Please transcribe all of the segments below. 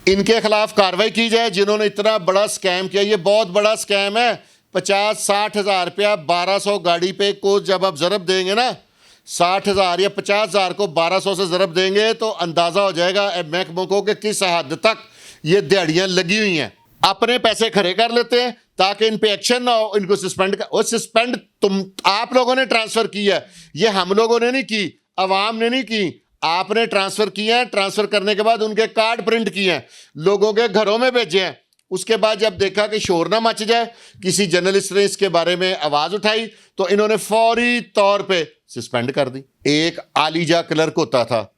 इनके खिलाफ कार्रवाई की जाए जिन्होंने इतना बड़ा स्कैम किया। ये बहुत बड़ा स्कैम है। 50-60 हज़ार रुपया 1200 गाड़ी पे को जब आप ज़रब देंगे ना, 60 हज़ार या 50 हज़ार को 1200 से ज़रब देंगे तो अंदाज़ा हो जाएगा महकमों को कि किस हद तक ये दिहाड़ियाँ लगी हुई हैं। अपने पैसे खड़े कर लेते हैं ताकि इन पे एक्शन ना हो, इनको सस्पेंड कर। और सस्पेंड आप लोगों ने ट्रांसफ़र की है, ये हम लोगों ने नहीं की, अवाम ने नहीं की, आपने ट्रांसफ़र किया है। ट्रांसफ़र करने के बाद उनके कार्ड प्रिंट किए हैं, लोगों के घरों में भेजे हैं। उसके बाद जब देखा कि शोर ना मच जाए, किसी जर्नलिस्ट ने इसके बारे में आवाज़ उठाई तो इन्होंने फौरी तौर पे सस्पेंड कर दी। एक आलीजा क्लर्क होता था,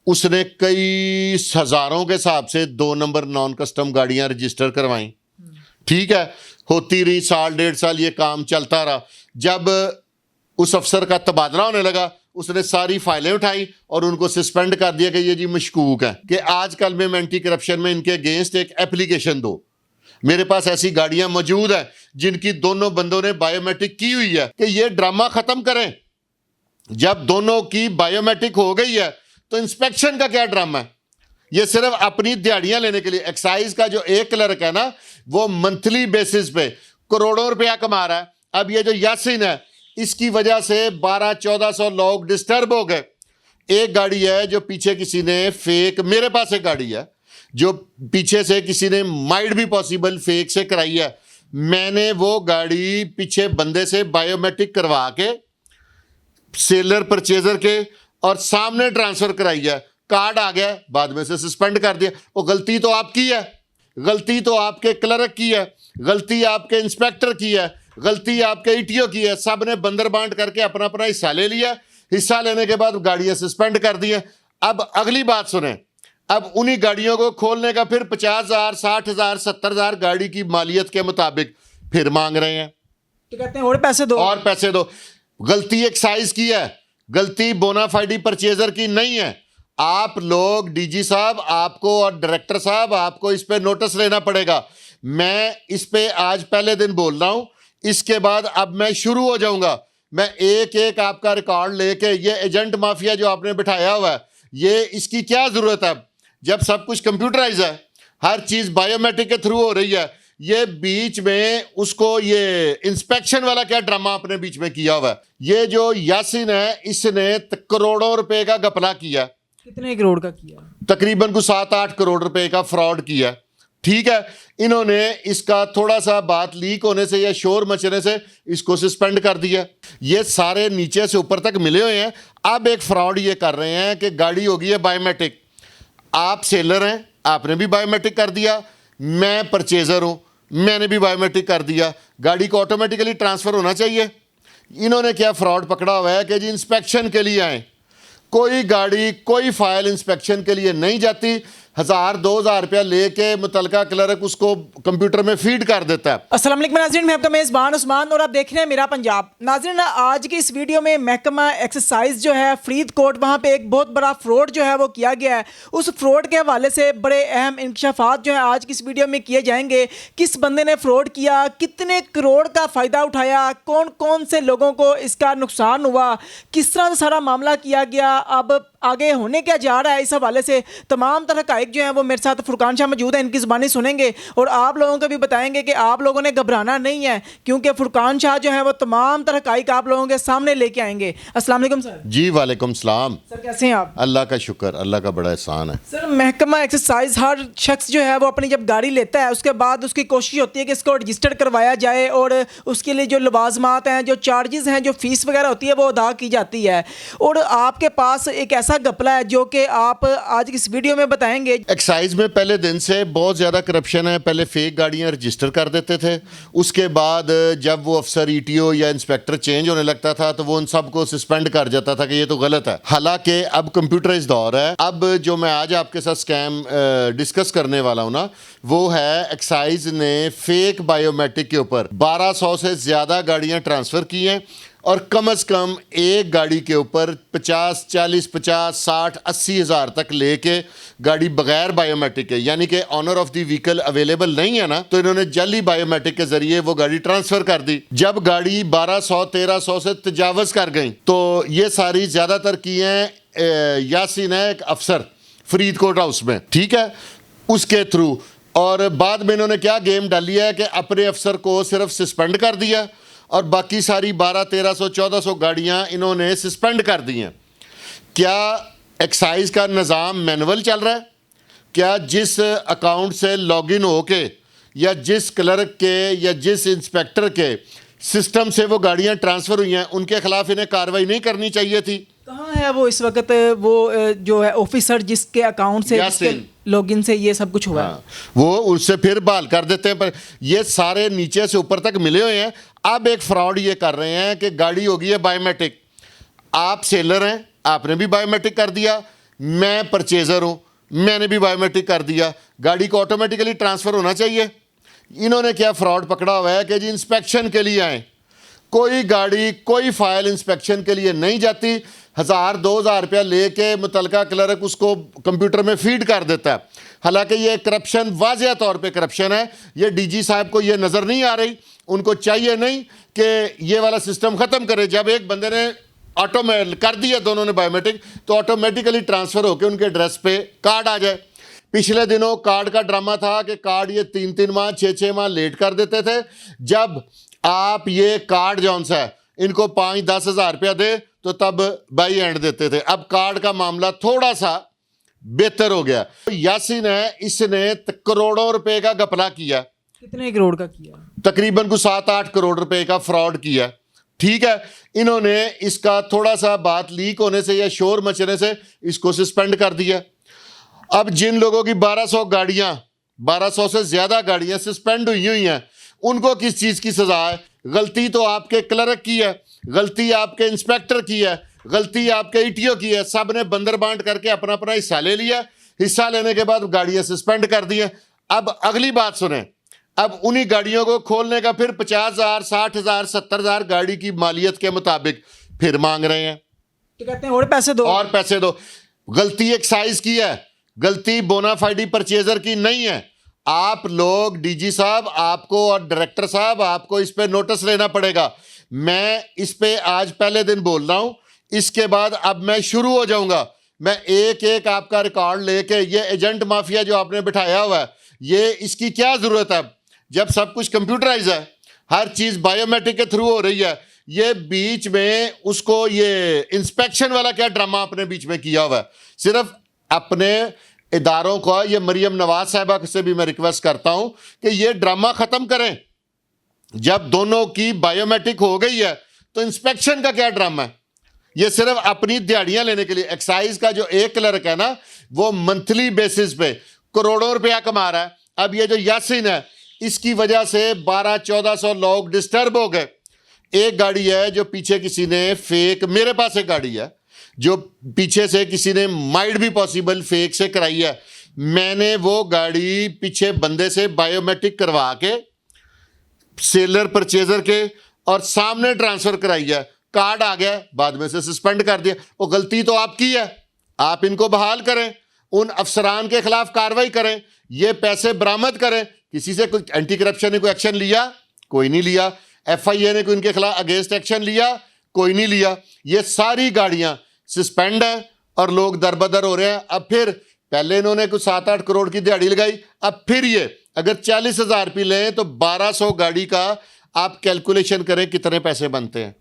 उसने कई हज़ारों के हिसाब से 2 नंबर नॉन कस्टम गाड़ियां रजिस्टर करवाई। ठीक है, होती रही, 1.5 साल ये काम चलता रहा। जब उस अफसर का तबादला होने लगा, उसने सारी फाइलें उठाई और उनको सस्पेंड कर दिया कि ये जी मशकूक है कि आजकल में एंटी करप्शन में इनके अगेंस्ट एक एप्लीकेशन दो। मेरे पास ऐसी गाड़ियां मौजूद हैं जिनकी दोनों बंदों ने बायोमेट्रिक की हुई है कि ये ड्रामा खत्म करें। जब दोनों की बायोमेट्रिक हो गई है तो इंस्पेक्शन का क्या ड्रामा है? ये सिर्फ अपनी दिहाड़ियां लेने के लिए। एक्साइज का जो एक क्लर्क है ना, वो मंथली बेसिस पे करोड़ों रुपया कमा रहा है। अब ये जो यासीन है, इसकी वजह से 1200-1400 लोग डिस्टर्ब हो गए। एक गाड़ी है जो पीछे किसी ने फेक, मेरे पास एक गाड़ी है जो पीछे से किसी ने माइट भी पॉसिबल फेक से कराई है। मैंने वो गाड़ी पीछे बंदे से बायोमेट्रिक करवा के सेलर परचेजर के और सामने ट्रांसफर कराई है। कार्ड आ गया, बाद में से सस्पेंड कर दिया। वो गलती तो आपकी है, गलती तो आपके क्लर्क की है, गलती आपके इंस्पेक्टर की है, गलती आपके ईटीओ की है। सब ने बंदर बांट करके अपना अपना हिस्सा ले लिया। हिस्सा लेने के बाद गाड़ियां सस्पेंड कर दी हैं। अब अगली बात सुने, अब उन्हीं गाड़ियों को खोलने का फिर 50,000, 60,000, 70,000 गाड़ी की मालियत के मुताबिक फिर मांग रहे हैं। तो कहते हैं और पैसे दो, और पैसे दो। गलती एक्साइज की है, गलती बोनाफाइडी परचेजर की नहीं है। आप लोग डीजी साहब, आपको और डायरेक्टर साहब, आपको इस पे नोटिस लेना पड़ेगा। मैं इस पे आज पहले दिन बोल रहा हूं, इसके बाद अब मैं शुरू हो जाऊंगा। मैं एक एक आपका रिकॉर्ड लेके, ये एजेंट माफिया जो आपने बिठाया हुआ है, ये इसकी क्या जरूरत है जब सब कुछ कंप्यूटराइज है, हर चीज बायोमेट्रिक के थ्रू हो रही है। ये बीच में उसको ये इंस्पेक्शन वाला क्या ड्रामा अपने बीच में किया हुआ है। ये जो यासीन है, इसने करोड़ों रुपए का घपला किया। कितने करोड़ का किया? तकरीबन को 7-8 करोड़ रुपए का फ्रॉड किया। ठीक है, इन्होंने इसका थोड़ा सा बात लीक होने से या शोर मचने से इसको सस्पेंड कर दिया। ये सारे नीचे से ऊपर तक मिले हुए हैं। अब एक फ्रॉड ये कर रहे हैं कि गाड़ी होगी है बायोमेट्रिक। आप सेलर हैं, आपने भी बायोमेट्रिक कर दिया, मैं परचेजर हूं, मैंने भी बायोमेट्रिक कर दिया। गाड़ी को ऑटोमेटिकली ट्रांसफ़र होना चाहिए। इन्होंने क्या फ्रॉड पकड़ा हुआ है कि जी इंस्पेक्शन के लिए आए। कोई गाड़ी, कोई फाइल इंस्पेक्शन के लिए नहीं जाती। 1,000-2,000 रुपया लेके मुतलका क्लर्क उसको कंप्यूटर में फीड कर देता है। अस्सलाम वालेकुम नाज़रीन, मैं आपका मेज़बान उस्मान और आप देख रहे हैं मेरा पंजाब। नाज़रीन, आज की इस वीडियो में महकमा एक्साइज जो है फरीदकोट, वहाँ पे एक बहुत बड़ा फ्रॉड जो है वो किया गया है। उस फ्रॉड के हवाले से बड़े अहम इंकशाफात जो है आज की इस वीडियो में किए जाएंगे। किस बंदे ने फ्रॉड किया, कितने करोड़ का फ़ायदा उठाया, कौन कौन से लोगों को इसका नुकसान हुआ, किस तरह से सारा मामला किया गया, अब आगे होने क्या जा रहा है, इस हवाले से तमाम तरह का जो है वो मेरे साथ फुरकान शाह मौजूद है। इनकी ज़बानी सुनेंगे और आप लोगों को भी बताएंगे कि आप लोगों ने घबराना नहीं है, क्योंकि फुरकान शाह जो है वो तमाम तरह का आप लोगों के सामने लेके आएंगे। अस्सलाम वालेकुम सर। जी वालेकुम सलाम। सर कैसे हैं आप? अल्लाह का शुक्र, अल्लाह का बड़ा एहसान है। सर, महकमा एक्साइज हर शख्स जो है वो अपनी जब गाड़ी लेता है उसके बाद उसकी कोशिश होती है कि इसको रजिस्टर करवाया जाए और उसके लिए जो लवाजमात हैं, जो चार्जेस हैं, जो फीस वगैरह होती है वो अदा की जाती है। और आपके पास एक ऐसा घपला है जो कि आप आज की इस वीडियो में बताएंगे। एक्साइज में पहले दिन से बहुत ज़्यादा करप्शन है। पहले फेक गाड़ियां रजिस्टर कर देते थे, उसके बाद जब वो अफसर ईटीओ या इंस्पेक्टर चेंज होने लगता था तो वो उन सबको सस्पेंड कर जाता था कि ये तो गलत है। हालांकि अब कंप्यूटराइज दौर है। अब जो मैं आज आपके साथ स्कैम डिस्कस करने वाला हूँ ना, वो है एक्साइज ने फेक बायोमेट्रिक के ऊपर 1200 से ज़्यादा गाड़ियाँ ट्रांसफ़र की हैं और कम से कम एक गाड़ी के ऊपर 50, 40, 50, 60, 80 हज़ार तक लेके गाड़ी बगैर बायोमेट्रिक के, यानी कि owner of the vehicle available नहीं है ना, तो इन्होंने जाली बायोमेट्रिक के जरिए वो गाड़ी ट्रांसफ़र कर दी। जब गाड़ी 1200, 1300 से तजावज़ कर गई तो ये सारी ज़्यादातर की हैं यासीन है एक अफसर फरीदकोट हाउस में। ठीक है, उसके थ्रू। और बाद में इन्होंने क्या गेम डाली है कि अपने अफसर को सिर्फ सस्पेंड कर दिया और बाकी सारी 1200, 1300, 1400 गाड़ियाँ इन्होंने सस्पेंड कर दी हैं। क्या एक्साइज का निज़ाम मैनुअल चल रहा है? क्या जिस अकाउंट से लॉगिन होके या जिस क्लर्क के या जिस इंस्पेक्टर के सिस्टम से वो गाड़ियां ट्रांसफ़र हुई हैं उनके खिलाफ इन्हें कार्रवाई नहीं करनी चाहिए थी? कहाँ है वो इस वक्त, वो जो है ऑफिसर जिसके अकाउंट से, जिसके लॉगिन से ये सब कुछ हुआ है? हाँ, वो उससे फिर बहाल कर देते हैं। पर ये सारे नीचे से ऊपर तक मिले हुए हैं। अब एक फ्रॉड ये कर रहे हैं कि गाड़ी होगी है बायोमेट्रिक, आप सेलर हैं, आपने भी बायोमेट्रिक कर दिया, मैं परचेज़र हूँ, मैंने भी बायोमेट्रिक कर दिया, गाड़ी को ऑटोमेटिकली ट्रांसफ़र होना चाहिए। इन्होंने क्या फ्रॉड पकड़ा हुआ है कि जी इंस्पेक्शन के लिए आए, कोई गाड़ी कोई फाइल इंस्पेक्शन के लिए नहीं जाती, 1000-2000 रुपया लेके मुतलका क्लर्क उसको कंप्यूटर में फीड कर देता है। हालांकि ये करप्शन वाज़ेह तौर पे करप्शन है। ये डीजी साहब को ये नज़र नहीं आ रही, उनको चाहिए नहीं कि ये वाला सिस्टम ख़त्म करे। जब एक बंदे ने ऑटोमेट कर दिया, दोनों ने बायोमेट्रिक, तो ऑटोमेटिकली ट्रांसफ़र होकर उनके एड्रेस पे कार्ड आ जाए। पिछले दिनों कार्ड का ड्रामा था कि कार्ड ये 3-3 माह 6-6 माह लेट कर देते थे। जब आप ये कार्ड जौन सा है इनको 5-10 हज़ार रुपया दे तो तब बाई एंड देते थे। अब कार्ड का मामला थोड़ा सा बेहतर हो गया। यासीन है, इसने करोड़ों रुपए का घपला किया। कितने करोड़ का किया? तकरीबन को 7-8 करोड़ रुपए का फ्रॉड किया। ठीक है, इन्होंने इसका थोड़ा सा बात लीक होने से या शोर मचने से इसको सस्पेंड कर दिया। अब जिन लोगों की 1200 गाड़ियां, 1200 से ज्यादा गाड़ियां सस्पेंड हुई हैं, उनको किस चीज की सजा है? गलती तो आपके क्लर्क की है, गलती आपके इंस्पेक्टर की है, गलती आपके ईटीओ की है। सब ने बंदर बांट करके अपना अपना हिस्सा ले लिया। हिस्सा लेने के बाद गाड़ियां सस्पेंड कर दी हैं। अब अगली बात सुने, अब उन्हीं गाड़ियों को खोलने का फिर 50,000, 60,000, 70,000 गाड़ी की मालियत के मुताबिक फिर मांग रहे हैं। तो कहते हैं और पैसे दो, और पैसे दो। गलती एक्साइज की है, गलती बोनाफाइडी परचेजर की नहीं है। आप लोग डीजी साहब, आपको और डायरेक्टर साहब, आपको इस पे नोटिस लेना पड़ेगा। मैं इस पे आज पहले दिन बोल रहा हूं, इसके बाद अब मैं शुरू हो जाऊंगा। मैं एक एक आपका रिकॉर्ड लेके, ये एजेंट माफिया जो आपने बिठाया हुआ है, ये इसकी क्या जरूरत है जब सब कुछ कंप्यूटराइज है, हर चीज बायोमेट्रिक के थ्रू हो रही है। ये बीच में उसको ये इंस्पेक्शन वाला क्या ड्रामा आपने बीच में किया हुआ है? सिर्फ अपने इदारों को, ये मरियम नवाज साहिबा से भी मैं रिक्वेस्ट करता हूं कि ये ड्रामा खत्म करें। जब दोनों की बायोमेट्रिक हो गई है तो इंस्पेक्शन का क्या ड्रामा है? ये सिर्फ अपनी दिहाड़ियां लेने के लिए। एक्साइज का जो एक क्लर्क है ना, वो मंथली बेसिस पे करोड़ों रुपया कमा रहा है। अब ये जो यासीन है, इसकी वजह से 1200-1400 लोग डिस्टर्ब हो गए। एक गाड़ी है जो पीछे किसी ने फेक, मेरे पास एक गाड़ी है जो पीछे से किसी ने माइट भी पॉसिबल फेक से कराई है। मैंने वो गाड़ी पीछे बंदे से बायोमेट्रिक करवा के, सेलर परचेजर के, और सामने ट्रांसफर कराई है। कार्ड आ गया, बाद में से सस्पेंड कर दिया। वो गलती तो आपकी है, आप इनको बहाल करें, उन अफसरान के खिलाफ कार्रवाई करें, ये पैसे बरामद करें। किसी से कोई एंटी करप्शन ने कोई एक्शन लिया? कोई नहीं लिया। FIA ने कोई इनके खिलाफ अगेंस्ट एक्शन लिया? कोई नहीं लिया। ये सारी गाड़ियां सस्पेंड है और लोग दरबदर हो रहे हैं। अब फिर पहले इन्होंने कुछ 7-8 करोड़ की दिहाड़ी लगाई, अब फिर ये अगर 40,000 रुपये लें तो 1200 गाड़ी का आप कैलकुलेशन करें कितने पैसे बनते हैं?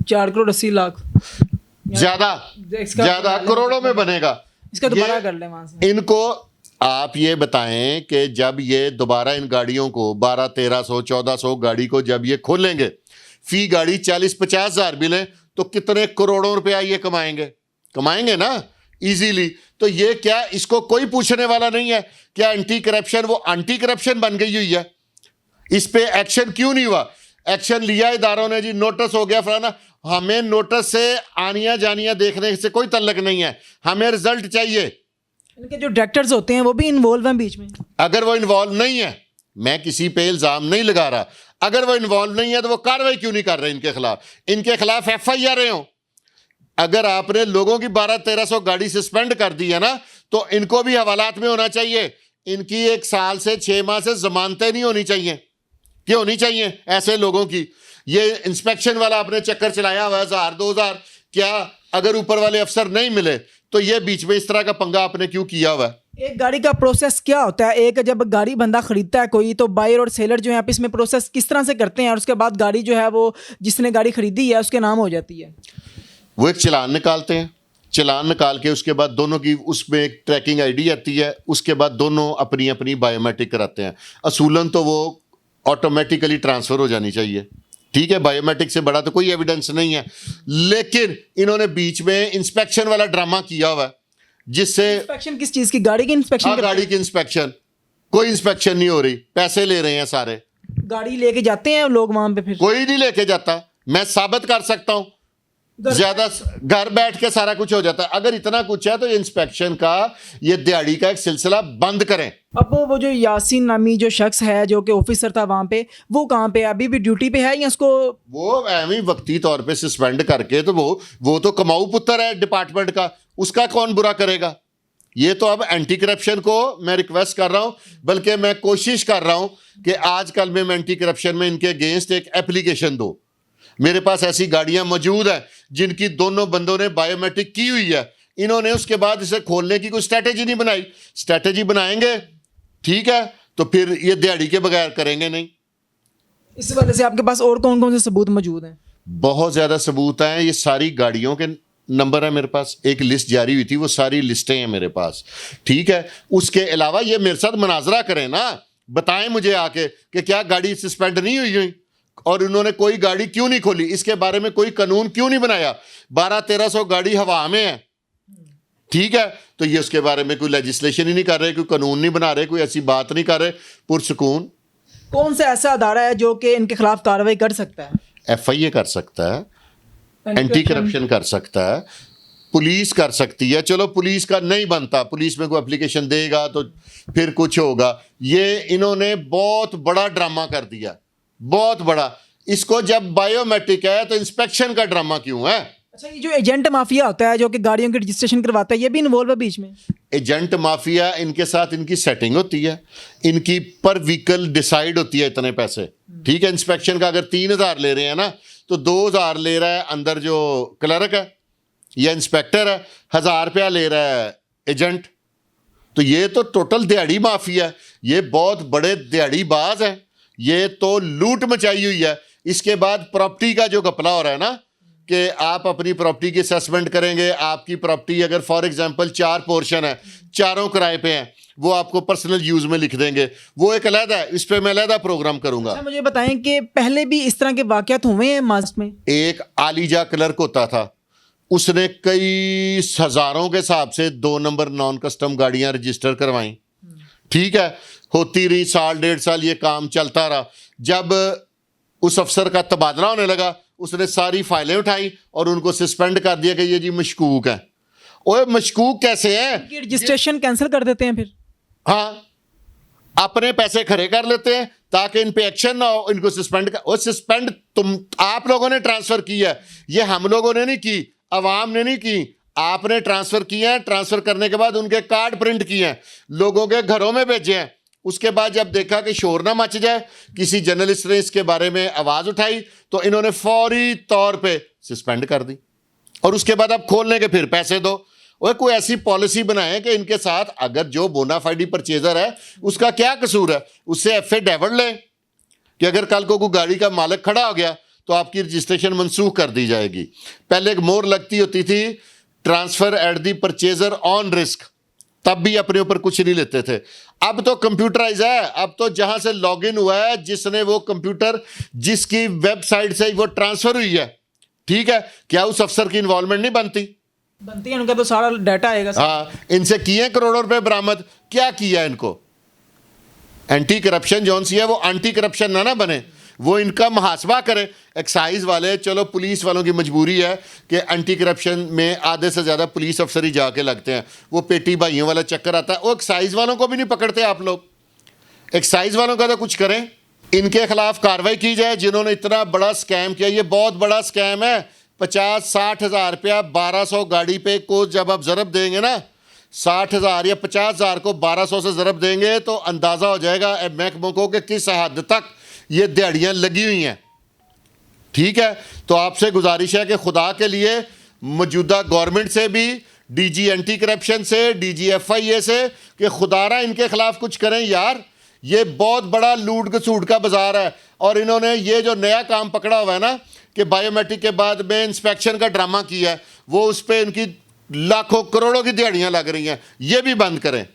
4 करोड़ 80 लाख, ज्यादा करोड़ों में बनेगा। इसका दोबारा कर लें वहां से। इनको आप ये बताएं कि जब ये दोबारा इन गाड़ियों को 1200-1300, 1400 गाड़ी को जब ये खोलेंगे, फी गाड़ी 40-50 हज़ार भी लें तो कितने करोड़ों रुपया ये कमाएंगे ना इजीली। तो ये क्या, इसको कोई पूछने वाला नहीं है? क्या एंटी करप्शन वो एंटी करप्शन बन गई हुई है? इस पे एक्शन क्यों नहीं हुआ? एक्शन लिया इदारों ने, जी नोटिस हो गया फलाना। हमें नोटिस से आनिया जानिया देखने से कोई तल्लक नहीं है, हमें रिजल्ट चाहिए। इनके जो डायरेक्टर्स होते हैं वो भी इन्वॉल्व हैं बीच में। अगर वो इन्वॉल्व नहीं है, मैं किसी पे इल्जाम नहीं लगा रहा, अगर वो इन्वॉल्व नहीं है तो वो कार्रवाई क्यों नहीं कर रहे इनके खिलाफ? इनके खिलाफ FIR हो। अगर आपने लोगों की 1200-1300 गाड़ी सस्पेंड कर दी है ना, तो इनको भी हवालात में होना चाहिए। इनकी 1 साल से 6 माह से जमानतें नहीं होनी चाहिए। क्यों होनी चाहिए ऐसे लोगों की? ये इंस्पेक्शन वाला आपने चक्कर चलाया हुआ है 1000-2000, क्या अगर ऊपर वाले अफसर नहीं मिले तो ये बीच में इस तरह का पंगा आपने क्यों किया हुआ है? एक गाड़ी का प्रोसेस क्या होता है? एक जब गाड़ी बंदा खरीदता है कोई, तो बायर और सेलर जो है आप इसमें प्रोसेस किस तरह से करते हैं और उसके बाद गाड़ी जो है वो जिसने गाड़ी खरीदी है उसके नाम हो जाती है? वो एक चालान निकालते हैं, चालान निकाल के उसके बाद दोनों की उसमें एक ट्रैकिंग आईडी आती है, उसके बाद दोनों अपनी अपनी बायोमेट्रिक कराते हैं। असूलन तो वो ऑटोमेटिकली ट्रांसफ़र हो जानी चाहिए, ठीक है, बायोमेट्रिक से बड़ा तो कोई एविडेंस नहीं है। लेकिन इन्होंने बीच में इंस्पेक्शन वाला ड्रामा किया हुआ है, जिससे इंस्पेक्शन किस चीज़ की? गाड़ी की इंस्पेक्शन? हाँ, गाड़ी की इंस्पेक्शन, कोई इंस्पेक्शन नहीं हो रही, पैसे ले रहे हैं सारे। गाड़ी लेके जाते हैं लोग वहां पे, फिर कोई नहीं लेके जाता, मैं साबित कर सकता हूं। ज्यादा घर बैठ के सारा कुछ हो जाता है। अगर इतना कुछ है तो इंस्पेक्शन का ये दिहाड़ी का एक सिलसिला बंद करें। अब वो जो यासीन नामी जो शख्स है जो कि ऑफिसर था वहां पे, वो कहाँ पे है? अभी भी ड्यूटी पे है या उसको? वो एवं वक्ती तौर पे सस्पेंड करके, तो वो तो कमाऊ पुत्र है डिपार्टमेंट का, उसका कौन बुरा करेगा। ये तो अब एंटी करप्शन को मैं रिक्वेस्ट कर रहा हूं, बल्कि मैं कोशिश कर रहा हूं कि आजकल में एंटी करप्शन में इनके अगेंस्ट एक एप्लीकेशन दो। मेरे पास ऐसी गाड़ियां मौजूद हैं जिनकी दोनों बंदों ने बायोमेट्रिक की हुई है, इन्होंने उसके बाद इसे खोलने की कोई स्ट्रैटेजी नहीं बनाई। स्ट्रैटेजी बनाएंगे, ठीक है, तो फिर ये दिहाड़ी के बगैर करेंगे नहीं। इस वजह से आपके पास और कौन कौन से सबूत मौजूद हैं? बहुत ज़्यादा सबूत हैं। ये सारी गाड़ियों के नंबर है मेरे पास, एक लिस्ट जारी हुई थी, वो सारी लिस्टें हैं मेरे पास, ठीक है। उसके अलावा ये मेरे साथ मुनाजरा करें ना, बताएं मुझे आके कि क्या गाड़ी सस्पेंड नहीं हुई और उन्होंने कोई गाड़ी क्यों नहीं खोली, इसके बारे में कोई कानून क्यों नहीं बनाया। 1200-1300 गाड़ी हवा में है, ठीक है, तो ये उसके बारे में कोई लेजिस्लेशन ही नहीं कर रहे, कोई कानून नहीं बना रहे, कोई ऐसी बात नहीं कर रहे। पुरसकून कौन सा ऐसा अदारा है जो कि इनके खिलाफ कार्रवाई कर सकता है? FIA कर सकता है, एंटी करप्शन कर सकता है, पुलिस कर सकती है। चलो पुलिस का नहीं बनता, पुलिस में कोई एप्लीकेशन देगा तो फिर कुछ होगा। ये इन्होंने बहुत बड़ा ड्रामा कर दिया, बहुत बड़ा। इसको जब बायोमेट्रिक है तो इंस्पेक्शन का ड्रामा क्यों है? अच्छा, ये जो एजेंट माफिया होता है जो कि गाड़ियों की रजिस्ट्रेशन करवाता है, ये भी इन्वॉल्व है बीच में? एजेंट माफिया, इनके साथ इनकी सेटिंग होती है, इनकी पर व्हीकल डिसाइड होती है इतने पैसे, ठीक है। इंस्पेक्शन का अगर 3000 ले रहे हैं ना, तो 2000 ले रहा है अंदर जो क्लर्क है या इंस्पेक्टर है, 1000 रुपया ले रहा है एजेंट। तो ये तो टोटल दिहाड़ी माफिया है, ये बहुत बड़े दिहाड़ीबाज हैं, ये तो लूट मचाई हुई है। इसके बाद प्रॉपर्टी का जो घपला हो रहा है ना, कि आप अपनी प्रॉपर्टी की असेसमेंट करेंगे, आपकी प्रॉपर्टी अगर फॉर एग्जांपल 4 पोर्शन है, चारों किराए पे हैं, वो आपको पर्सनल यूज में लिख देंगे, वो एक अलग है, इस पे मैं अलग प्रोग्राम करूंगा। अच्छा, मुझे बताएं कि पहले भी इस तरह के वाकयात हुए हैं मास्ट में? एक आलीजा क्लर्क होता था, उसने कई हजारों के हिसाब से 2 नंबर नॉन कस्टम गाड़ियां रजिस्टर करवाई, ठीक है। होती रही, 1.5 साल ये काम चलता रहा। जब उस अफसर का तबादला होने लगा, उसने सारी फाइलें उठाई और उनको सस्पेंड कर दिया कि ये जी मशकूक है। ओए मशकूक कैसे है? रजिस्ट्रेशन कैंसिल कर देते हैं फिर? हाँ, अपने पैसे खड़े कर लेते हैं ताकि इन पे एक्शन ना हो, इनको सस्पेंड कर। और सस्पेंड तुम आप लोगों ने ट्रांसफर किया है, ये हम लोगों ने नहीं की, अवाम ने नहीं की, आपने ट्रांसफर किया है। ट्रांसफर करने के बाद उनके कार्ड प्रिंट किए हैं, लोगों के घरों में भेजे हैं। उसके बाद जब देखा कि शोर ना मच जाए, किसी जर्नलिस्ट ने इसके बारे में आवाज उठाई, तो इन्होंने फौरी तौर पे सस्पेंड कर दी। और उसके बाद अब खोलने के फिर पैसे दो। और कोई ऐसी पॉलिसी बनाए कि इनके साथ अगर जो बोनाफाइडी परचेजर है उसका क्या कसूर है, उससे एफिडेविट ले कि अगर कल को कोई गाड़ी का मालिक खड़ा हो गया तो आपकी रजिस्ट्रेशन मनसूख कर दी जाएगी। पहले एक मोहर लगती होती थी, transfer at the purchaser on risk, तब भी अपने ऊपर कुछ नहीं लेते थे। अब तो कंप्यूटराइज है, अब तो जहां से लॉगिन हुआ है, जिसने वो कंप्यूटर, जिसकी वेबसाइट से वो ट्रांसफर हुई है, ठीक है, क्या उस अफसर की इन्वॉल्वमेंट नहीं बनती है? उनका तो सारा डाटा आएगा। हाँ, इनसे किए करोड़ों रुपए बरामद, क्या किया इनको? एंटी करप्शन जोन सी है वो एंटी करप्शन ना बने, वो इनका मुहासबा करे। एक्साइज वाले, चलो पुलिस वालों की मजबूरी है कि एंटी करप्शन में आधे से ज़्यादा पुलिस अफसर ही जाके लगते हैं, वो पेटी भाइयों वाला चक्कर आता है। वो एक्साइज वालों को भी नहीं पकड़ते आप लोग। एक्साइज वालों का तो कुछ करें, इनके खिलाफ कार्रवाई की जाए जिन्होंने इतना बड़ा स्कैम किया। ये बहुत बड़ा स्कैम है। 50-60 हज़ार रुपया 1200 गाड़ी पे को जब आप ज़रब देंगे ना, 60 हज़ार या 50 हज़ार को 1200 से ज़रब देंगे तो अंदाज़ा हो जाएगा महकमों को कि किस हद तक ये दिहाड़ियाँ लगी हुई हैं, ठीक है। तो आपसे गुजारिश है कि खुदा के लिए मौजूदा गवर्नमेंट से भी, डीजी एंटी करप्शन से, डीजी FIA से कि खुदारा इनके खिलाफ कुछ करें यार। ये बहुत बड़ा लूट घसूट का बाजार है। और इन्होंने ये जो नया काम पकड़ा हुआ है ना कि बायोमेट्रिक के बाद में इंस्पेक्शन का ड्रामा किया है, वो उस पर इनकी लाखों करोड़ों की दिहाड़ियां लग रही हैं, ये भी बंद करें।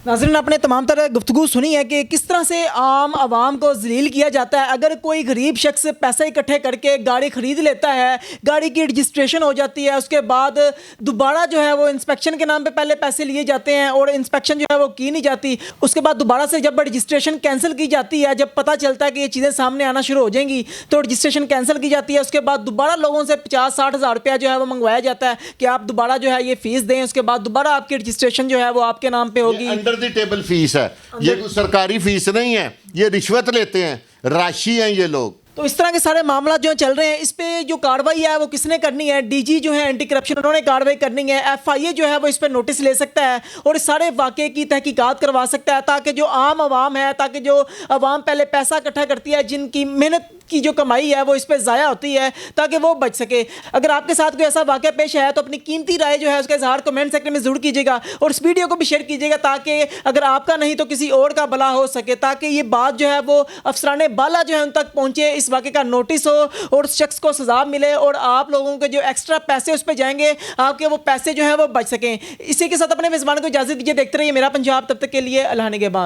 नाज़रीन, आपने तमाम तरह गुफ्तगू सुनी है कि किस तरह से आम आवाम को जलील किया जाता है। अगर कोई गरीब शख्स पैसे इकट्ठे करके गाड़ी ख़रीद लेता है, गाड़ी की रजिस्ट्रेशन हो जाती है, उसके बाद दोबारा जो है वो इंस्पेक्शन के नाम पे पहले पैसे लिए जाते हैं और इंस्पेक्शन जो है वो की नहीं जाती। उसके बाद दोबारा से जब रजिस्ट्रेशन कैंसिल की जाती है, जब पता चलता है कि ये चीज़ें सामने आना शुरू हो जाएंगी तो रजिस्ट्रेशन कैंसिल की जाती है। उसके बाद दोबारा लोगों से 50-60 हज़ार रुपया जो है वो मंगवाया जाता है कि आप दोबारा जो है ये फ़ीस दें, उसके बाद दोबारा आपकी रजिस्ट्रेशन जो है वो आपके नाम पर होगी। अंडर द टेबल फीस है, ये कोई सरकारी फीस नहीं है, ये रिश्वत लेते हैं, राशि हैं ये लोग। तो इस तरह के सारे मामला जो चल रहे हैं, इस पे जो कार्रवाई है वो किसने करनी है? डीजी जो है एंटी करप्शन, उन्होंने कार्रवाई करनी है। FIA जो है वो इस पे नोटिस ले सकता है और इस सारे वाक़े की तहकीकात करवा सकता है, ताकि जो आम आवाम है, ताकि जो आवाम पहले पैसा इकट्ठा करती है, जिनकी मेहनत की जो कमाई है वो इस पे ज़ाया होती है, ताकि वो बच सके। अगर आपके साथ कोई ऐसा वाक़या पेश है तो अपनी कीमती राय जो है उसका इजहार कमेंट सेक्शन में ज़रूर कीजिएगा और इस वीडियो को भी शेयर कीजिएगा, ताकि अगर आपका नहीं तो किसी और का भला हो सके, ताकि ये बात जो है वो अफसराने बाला जो है उन तक पहुँचे, इस वाक़े का नोटिस हो और उस शख्स को सज़ा मिले और आप लोगों के जो एक्स्ट्रा पैसे उस पर जाएंगे, आपके वो पैसे जो हैं वो बच सकें। इसी के साथ अपने मेज़बान को इजाज़त दीजिए। देखते रहिए मेरा पंजाब, तब तक के लिए अल्लाह निगहबान।